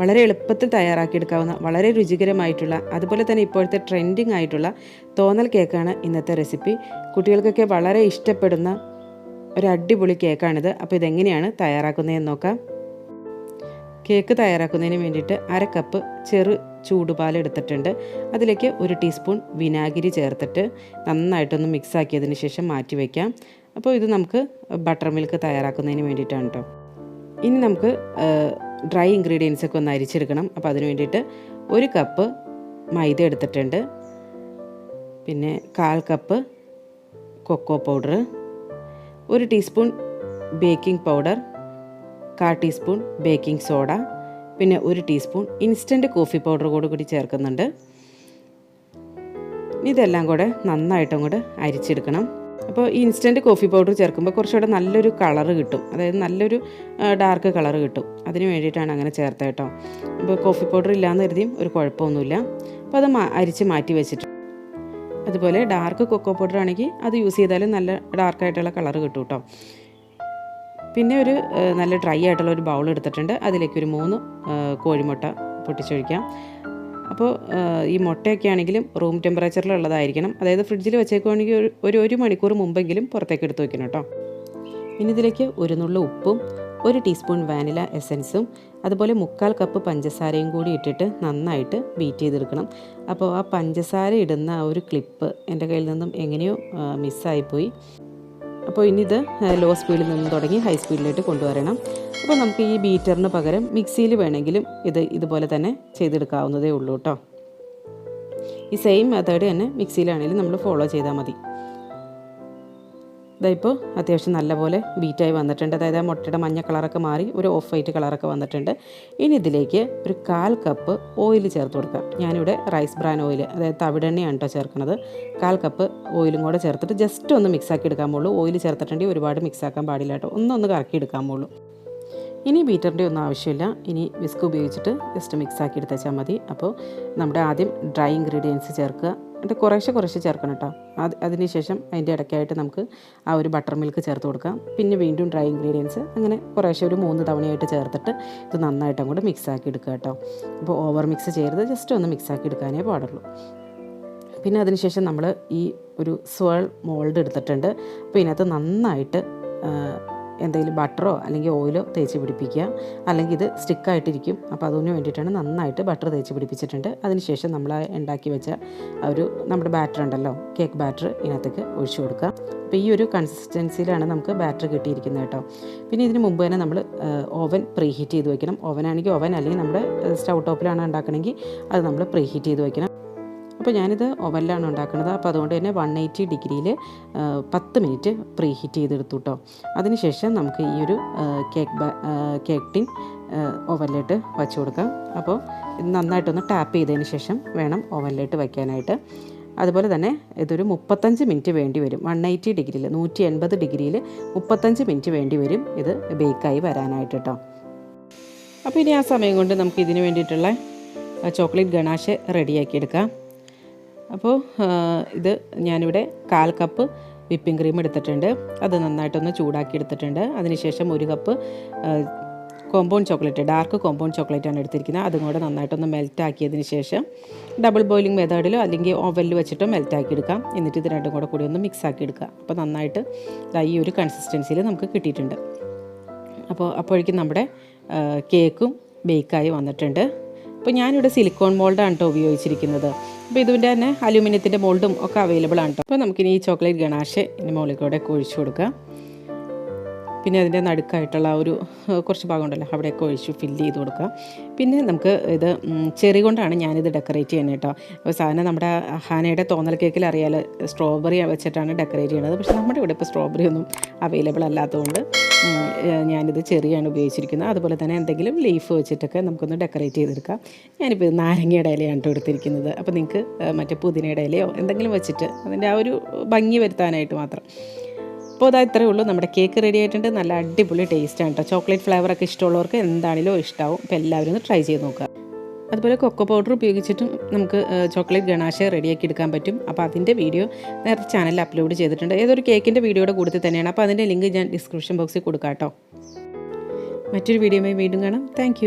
വളരെ എളുപ്പത്തിൽ തയ്യാറാക്കിയെടുക്കാവുന്ന വളരെ രുചികരമായിട്ടുള്ള അതുപോലെ തന്നെ ഇപ്പോഴത്തെ ട്രെൻഡിങ് ആയിട്ടുള്ള തോന്നൽ കേക്കാണ് ഇന്നത്തെ റെസിപ്പി. കുട്ടികൾക്കൊക്കെ വളരെ ഇഷ്ടപ്പെടുന്ന ഒരു അടിപൊളി കേക്കാണിത്. അപ്പോൾ ഇതെങ്ങനെയാണ് തയ്യാറാക്കുന്നതെന്ന് നോക്കാം. കേക്ക് തയ്യാറാക്കുന്നതിന് വേണ്ടിയിട്ട് 1/2 കപ്പ് ചെറു ചൂടുപാൽ എടുത്തിട്ടുണ്ട്. അതിലേക്ക് 1 ടീസ്പൂൺ വിനാഗിരി ചേർത്തിട്ട് നന്നായിട്ടൊന്ന് മിക്സ് ആക്കിയതിന് ശേഷം മാറ്റി വയ്ക്കാം. അപ്പോൾ ഇത് നമുക്ക് ബട്ടർ മിൽക്ക് തയ്യാറാക്കുന്നതിന് വേണ്ടിയിട്ടാണ് കേട്ടോ. ഇനി നമുക്ക് ഡ്രൈ ഇൻഗ്രീഡിയൻസ് ഒക്കെ ഒന്ന് അരിച്ചെടുക്കണം. അപ്പോൾ അതിന് വേണ്ടിയിട്ട് 1 കപ്പ് മൈദ എടുത്തിട്ടുണ്ട്. പിന്നെ 1/4 cup cocoa powder, 1 teaspoon baking powder, 1/4 teaspoon baking soda, പിന്നെ 1 ടീസ്പൂൺ ഇൻസ്റ്റൻറ്റ് കോഫി പൗഡർ കൂടി ചേർക്കുന്നുണ്ട്. ഇതെല്ലാം കൂടെ നന്നായിട്ടും കൂടെ അരിച്ചെടുക്കണം. അപ്പോൾ ഈ ഇൻസ്റ്റൻറ്റ് കോഫി പൗഡർ ചേർക്കുമ്പോൾ കുറച്ചുകൂടെ നല്ലൊരു കളറ് കിട്ടും, അതായത് നല്ലൊരു ഡാർക്ക് കളറ് കിട്ടും. അതിന് വേണ്ടിയിട്ടാണ് അങ്ങനെ ചേർത്തത് കേട്ടോ. അപ്പോൾ കോഫി പൗഡർ ഇല്ലയെന്ന് കരുതിയും ഒരു കുഴപ്പമൊന്നുമില്ല. അപ്പോൾ അത് അരിച്ച് മാറ്റി വെച്ചിട്ട്, അതുപോലെ ഡാർക്ക് കൊക്കോ പൗഡർ ആണെങ്കിൽ അത് യൂസ് ചെയ്താലും നല്ല ഡാർക്കായിട്ടുള്ള കളറ് കിട്ടും കേട്ടോ. പിന്നെ ഒരു നല്ല ഡ്രൈ ആയിട്ടുള്ള ഒരു ബൗൾ എടുത്തിട്ടുണ്ട്. അതിലേക്ക് ഒരു 3 കോഴിമുട്ട പൊട്ടിച്ചൊഴിക്കാം. അപ്പോൾ ഈ മുട്ടയൊക്കെ ആണെങ്കിലും റൂം ടെമ്പറേച്ചറിലുള്ളതായിരിക്കണം, അതായത് ഫ്രിഡ്ജിൽ വെച്ചേക്കുവാണെങ്കിൽ ഒരു മണിക്കൂർ മുമ്പെങ്കിലും പുറത്തേക്ക് എടുത്ത് വയ്ക്കണം കേട്ടോ. ഇനി ഇതിലേക്ക് 1 നുള്ള ഉപ്പും 1 ടീസ്പൂൺ വാനില എസൻസും അതുപോലെ 1/4 കപ്പ് പഞ്ചസാരയും കൂടി ഇട്ടിട്ട് നന്നായിട്ട് ബീറ്റ് ചെയ്തെടുക്കണം. അപ്പോൾ ആ പഞ്ചസാര ഇടുന്ന ആ ഒരു ക്ലിപ്പ് എൻ്റെ കയ്യിൽ നിന്നും എങ്ങനെയോ മിസ്സായിപ്പോയി. അപ്പോൾ ഇനി ഇത് ലോ സ്പീഡിൽ നിന്ന് തുടങ്ങി ഹൈ സ്പീഡിലേക്ക് കൊണ്ടുവരണം. അപ്പോൾ നമുക്ക് ഈ ബീറ്ററിന് പകരം മിക്സിയിൽ വേണമെങ്കിലും ഇതുപോലെ തന്നെ ചെയ്തെടുക്കാവുന്നതേ ഉള്ളൂ കേട്ടോ. ഈ സെയിം മെത്തേഡ് തന്നെ മിക്സിയിലാണെങ്കിലും നമ്മൾ ഫോളോ ചെയ്താൽ മതി. ഇതായിപ്പോൾ അത്യാവശ്യം നല്ലപോലെ ബീറ്റായി വന്നിട്ടുണ്ട്. അതായത് ആ മുട്ടയുടെ മഞ്ഞ കളറൊക്കെ മാറി ഒരു ഓഫ് വൈറ്റ് കളറൊക്കെ വന്നിട്ടുണ്ട്. ഇനി ഇതിലേക്ക് ഒരു 1/4 കപ്പ് ഓയിൽ ചേർത്ത് കൊടുക്കാം. ഞാനിവിടെ റൈസ് ബ്രാൻ ഓയിൽ, അതായത് തവിടെണ്ണയാണ് കേട്ടോ ചേർക്കുന്നത്. 1/4 കപ്പ് ഓയിലും കൂടെ ചേർത്തിട്ട് ജസ്റ്റ് ഒന്ന് മിക്സാക്കി എടുക്കാമുള്ളൂ. ഓയിൽ ചേർത്തിട്ടുണ്ടെങ്കിൽ ഒരുപാട് മിക്സാക്കാൻ പാടില്ല കേട്ടോ, ഒന്ന് കറക്കി എടുക്കാമുള്ളൂ. ഇനി ബീറ്ററിൻ്റെ ഒന്നും ആവശ്യമില്ല. ഇനി വിസ്ക് ഉപയോഗിച്ചിട്ട് ജസ്റ്റ് മിക്സാക്കി എടുത്താൽ മതി. അപ്പോൾ നമ്മുടെ ആദ്യം ഡ്രൈ ഇൻഗ്രീഡിയൻസ് ചേർക്കുക, എന്നിട്ട് കുറേശ്ശെ ചേർക്കണം കേട്ടോ. അതിനുശേഷം അതിൻ്റെ ഇടയ്ക്കായിട്ട് നമുക്ക് ആ ഒരു ബട്ടർ മിൽക്ക് ചേർത്ത് കൊടുക്കാം. പിന്നെ വീണ്ടും ഡ്രൈ ഇൻഗ്രീഡിയൻസ്, അങ്ങനെ കുറേശ്ശെ ഒരു 3 തവണയായിട്ട് ചേർത്തിട്ട് ഇത് നന്നായിട്ട് അങ്ങോട്ട് മിക്സാക്കി എടുക്കുക കേട്ടോ. അപ്പോൾ ഓവർ മിക്സ് ചെയ്യരുത്, ജസ്റ്റ് ഒന്ന് മിക്സാക്കി എടുക്കാനേ പാടുള്ളൂ. പിന്നെ അതിനുശേഷം നമ്മൾ ഈ ഒരു സ്വേൾ മോൾഡ് എടുത്തിട്ടുണ്ട്. അപ്പോൾ ഇതിനകത്ത് നന്നായിട്ട് എന്തെങ്കിലും ബട്ടറോ അല്ലെങ്കിൽ ഓയിലോ തേച്ച് പിടിപ്പിക്കുക, അല്ലെങ്കിൽ ഇത് സ്റ്റിക്കായിട്ടിരിക്കും. അപ്പോൾ അതിന് വേണ്ടിയിട്ടാണ് നന്നായിട്ട് ബട്ടർ തേച്ച് പിടിപ്പിച്ചിട്ടുണ്ട്. അതിനുശേഷം നമ്മൾ ഉണ്ടാക്കി വെച്ച ഒരു നമ്മുടെ ബാറ്റർ ഉണ്ടല്ലോ, കേക്ക് ബാറ്റർ, ഇതിനകത്തേക്ക് ഒഴിച്ചു കൊടുക്കുക. അപ്പോൾ ഈ ഒരു കൺസിസ്റ്റൻസിയിലാണ് നമുക്ക് ബാറ്റർ കിട്ടിയിരിക്കുന്നത് കേട്ടോ. പിന്നെ ഇതിന് മുമ്പ് തന്നെ നമ്മൾ ഓവൻ പ്രീഹീറ്റ് ചെയ്ത് വയ്ക്കണം. ഓവനാണെങ്കിൽ ഓവൻ, അല്ലെങ്കിൽ നമ്മുടെ സ്റ്റൗ ടോപ്പിലാണ് ഉണ്ടാക്കണമെങ്കിൽ അത് നമ്മൾ പ്രീഹീറ്റ് ചെയ്ത് വയ്ക്കണം. അപ്പോൾ ഞാനിത് ഓവനിലാണ് ഉണ്ടാക്കുന്നത്. അപ്പോൾ അതുകൊണ്ട് തന്നെ 180 ഡിഗ്രിയിൽ 10 മിനിറ്റ് പ്രീ ഹീറ്റ് ചെയ്തെടുത്തു കേട്ടോ. അതിനുശേഷം നമുക്ക് ഈ ഒരു കേക്ക് ടിൻ ഓവനിലേക്ക് വച്ച് കൊടുക്കാം. അപ്പോൾ ഇത് നന്നായിട്ടൊന്ന് ടാപ്പ് ചെയ്തതിന് ശേഷം വേണം ഓവനിലേക്ക് വയ്ക്കാനായിട്ട്. അതുപോലെ തന്നെ ഇതൊരു 35 മിനിറ്റ് വേണ്ടി വരും. 180 ഡിഗ്രിയിൽ 180 ഡിഗ്രിയിൽ 35 മിനിറ്റ് വേണ്ടി വരും ഇത് ബേക്കായി വരാനായിട്ട് കേട്ടോ. അപ്പോൾ ഇനി ആ സമയം കൊണ്ട് നമുക്ക് ഇതിന് വേണ്ടിയിട്ടുള്ള ചോക്ലേറ്റ് ഗണാഷ് റെഡിയാക്കി എടുക്കാം. അപ്പോൾ ഇത് ഞാനിവിടെ 1/4 കപ്പ് വിപ്പിംഗ് ക്രീം എടുത്തിട്ടുണ്ട്. അത് നന്നായിട്ടൊന്ന് ചൂടാക്കി എടുത്തിട്ടുണ്ട്. അതിനുശേഷം 1 cup compound chocolate, dark compound ചോക്ലേറ്റാണ് എടുത്തിരിക്കുന്നത്. അതും കൂടെ നന്നായിട്ടൊന്ന് മെൽറ്റ് ആക്കിയതിന് ശേഷം ഡബിൾ ബോയിലിംഗ് മെത്തേഡിലോ അല്ലെങ്കിൽ ഓവനിൽ വെച്ചിട്ടോ മെൽറ്റ് ആക്കി എടുക്കാം. എന്നിട്ട് ഇത് രണ്ടും കൂടി ഒന്ന് മിക്സ് ആക്കി എടുക്കുക. അപ്പോൾ നന്നായിട്ട് ഈ ഒരു കൺസിസ്റ്റൻസിയിൽ നമുക്ക് കിട്ടിയിട്ടുണ്ട്. അപ്പോഴേക്കും നമ്മുടെ കേക്കും ബേക്കായി വന്നിട്ടുണ്ട്. അപ്പോൾ ഞാനിവിടെ സിലിക്കോൺ മോൾഡാണ് കേട്ടോ ഉപയോഗിച്ചിരിക്കുന്നത്. അപ്പോൾ ഇതിൻ്റെ തന്നെ അലൂമിനിയത്തിൻ്റെ മോൾഡും ഒക്കെ അവൈലബിൾ ആണ് കേട്ടോ. അപ്പോൾ നമുക്കിനി ഈ ചോക്ലേറ്റ് ഗണാഷ് ഇനി മുകളിൽ കൂടെ ഒഴിച്ചു കൊടുക്കാം. പിന്നെ അതിൻ്റെ നടുക്കായിട്ടുള്ള ഒരു കുറച്ച് ഭാഗം ഉണ്ടല്ലോ, അവിടെയൊക്കെ ഒഴിച്ച് ഫില്ല് ചെയ്ത് കൊടുക്കാം. പിന്നെ നമുക്ക് ഇത് ചെറി കൊണ്ടാണ് ഞാനിത് ഡെക്കറേറ്റ് ചെയ്യുന്നത് കേട്ടോ. അപ്പോൾ സാധനം നമ്മുടെ അഹാനയുടെ തോന്നൽ കേക്കിൽ അറിയാലോ, സ്ട്രോബെറി വെച്ചിട്ടാണ് ഡെക്കറേറ്റ് ചെയ്യുന്നത്. പക്ഷേ നമ്മുടെ ഇവിടെ ഇപ്പോൾ സ്ട്രോബെറി ഒന്നും അവൈലബിൾ അല്ലാത്തതുകൊണ്ട് ഞാനിത് ചെറിയാണ് ഉപയോഗിച്ചിരിക്കുന്നത്. അതുപോലെ തന്നെ എന്തെങ്കിലും ലീഫ് വെച്ചിട്ടൊക്കെ നമുക്കൊന്ന് ഡെക്കറേറ്റ് ചെയ്തെടുക്കാം. ഞാനിപ്പോൾ ഇത് നാരങ്ങയുടെ ഇലയാണ് എടുത്തിരിക്കുന്നത്. അപ്പോൾ നിങ്ങൾക്ക് മറ്റേ പുതിനയുടെ ഇലയോ എന്തെങ്കിലും വെച്ചിട്ട് അതിൻ്റെ ആ ഒരു ഭംഗി വരുത്താനായിട്ട് മാത്രം. അപ്പോൾ അതാ ഇത്രയേ ഉള്ളൂ, നമ്മുടെ കേക്ക് റെഡി ആയിട്ടുണ്ട്. നല്ല അടിപൊളി ടേസ്റ്റാണ് കേട്ടോ. ചോക്ലേറ്റ് ഫ്ലേവറൊക്കെ ഇഷ്ടമുള്ളവർക്ക് എന്താണെങ്കിലും ഇഷ്ടമാവും. അപ്പോൾ എല്ലാവരും ഒന്ന് ട്രൈ ചെയ്ത് നോക്കുക. അതുപോലെ കൊക്കോ പൗഡർ ഉപയോഗിച്ചിട്ടും നമുക്ക് ചോക്ലേറ്റ് ഗണാഷ് റെഡിയാക്കി എടുക്കാൻ പറ്റും. അപ്പോൾ അതിൻ്റെ വീഡിയോ നേരത്തെ ചാനലിൽ അപ്ലോഡ് ചെയ്തിട്ടുണ്ട്. ഏതൊരു കേക്കിൻ്റെ വീഡിയോയുടെ കൂട്ടത്തിൽ തന്നെയാണ്. അപ്പോൾ അതിൻ്റെ ലിങ്ക് ഞാൻ ഡിസ്ക്രിപ്ഷൻ ബോക്സിൽ കൊടുക്കാം കേട്ടോ. മറ്റൊരു വീഡിയോയുമായി വീണ്ടും കാണാം. താങ്ക്